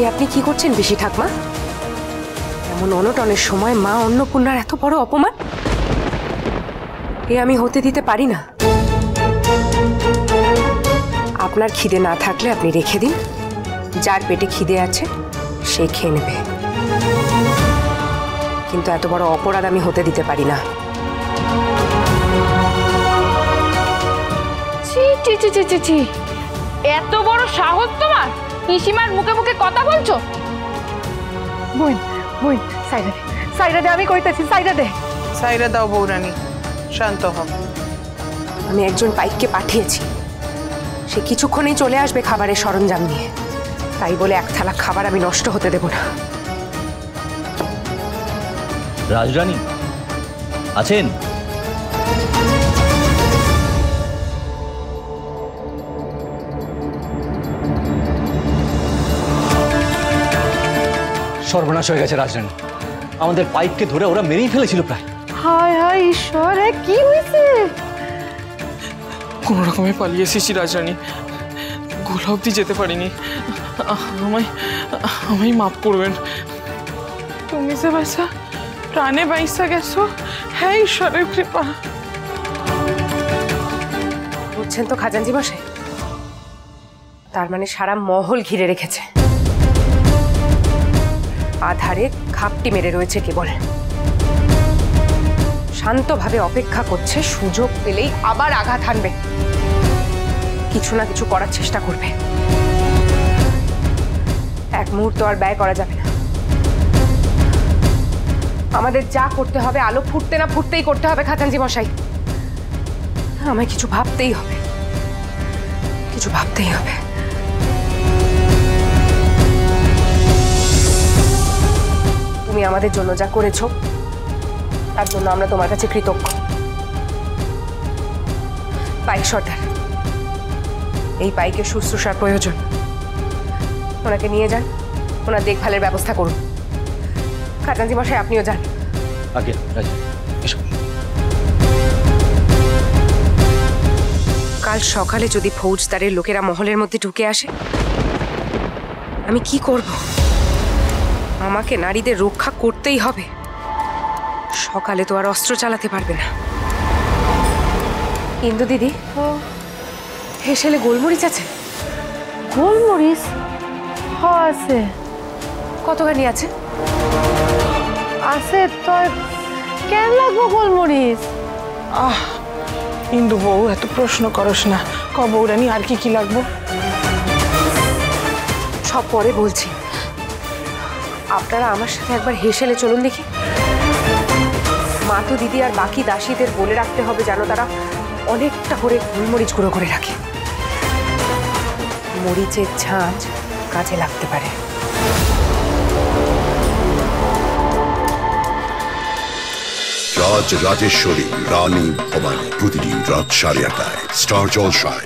আপনি কি করছেন পিসি ঠাকমা? এমন অনটনের সময় মা অন্নপূর্ণার এত বড় অপমান আমি হতে দিতে পারি না। আপনার খিদে না থাকলে আপনি রেখে দিন, যার পেটে খিদে আছে সে খেয়ে নেবে, কিন্তু এত বড় অপরাধ আমি হতে দিতে পারি না। এত বড় সাহস তোমার? পিসিমার মুখে মুখে কথা বলছো? বোন বোন সাইরা দে, আমি কইতাছি সাইরা দে। সাইরা দাও বৌরানী, শান্ত হও। আমি একজন পাইককে পাঠিয়েছি, সে কিছুক্ষণেই চলে আসবে খাবারের সরঞ্জাম নিয়ে, তাই বলে এক থালা খাবার আমি নষ্ট হতে দেব না। রাজরানী আছেন? সর্বনাশ হয়ে গেছে রাজরানী, আমাদের পাইককে ধরে ওরা মেরেই ফেলেছিল প্রায়। হায় হায় ঈশ্বর, কি হয়েছে? কোন রকমে পালিয়ে এসেছি রাজরানী, গোলা অব্দি যেতে পারিনি। আমায় মাফ করবেন। তুমি যে বাসা প্রাণে বাইসা গেছো, হ্যাঁ ঈশ্বরের কৃপা। বুঝছেন তো খাজানজি মশাই, তার মানে সারা মহল ঘিরে রেখেছে, আধারে খাপটি মেরে রয়েছে, কেবল শান্তভাবে অপেক্ষা করছে, সুযোগ পেলেই আবার আঘাত হানবে, কিছু না কিছু করার চেষ্টা করবে। এক মুহূর্ত আর ব্যয় করা যাবে না, আমাদের যা করতে হবে আলো ফুটতে না ফুটতেই করতে হবে খাজানজি মশাই। আমায় কিছু ভাবতেই হবে, কিছু ভাবতেই হবে। তুমি আমাদের জন্য যা করেছো তার জন্য আমরা তোমার কাছে কৃতজ্ঞ। পাইক সর্দার, এই পাইকের শুশ্রূষার প্রয়োজন, ওনাকে নিয়ে যান, ওনার দেখভালের ব্যবস্থা করুন। খাজানজি মশাই আপনিও যান। আগে রাজা এসো। কাল সকালে যদি ফৌজদারের লোকেরা মহলের মধ্যে ঢুকে আসে, আমি কি করব? আমাকে নারীদের রক্ষা করতেই হবে, সকালে তো আর অস্ত্র চালাতে পারবে না। ইন্দু দিদি, হেসেলে গোলমরিচ আছে? গোলমরিচ আছে। কতখানি আছে? আছে তো, কেন লাগবো গোলমরিচ? ইন্দু বউ, এত প্রশ্ন করস না, ক বৌরানী আর কি কি লাগবো? সব পরে বলছি, আপনারা আমার সাথে একবার হেসেলে চলুন দেখি। মাতু দিদি আর বাকি দাসীদের বলে রাখতে হবে যেন তারা অনেকটা করে গোলমরিচ গুঁড়ো করে রাখে, মরিচের ঝাঁঝ কাজে লাগতে পারে। রাজ রাজেশ্বরী রানী ভবানী, প্রতিদিন রাত 8:30টায় স্টার জলসায়।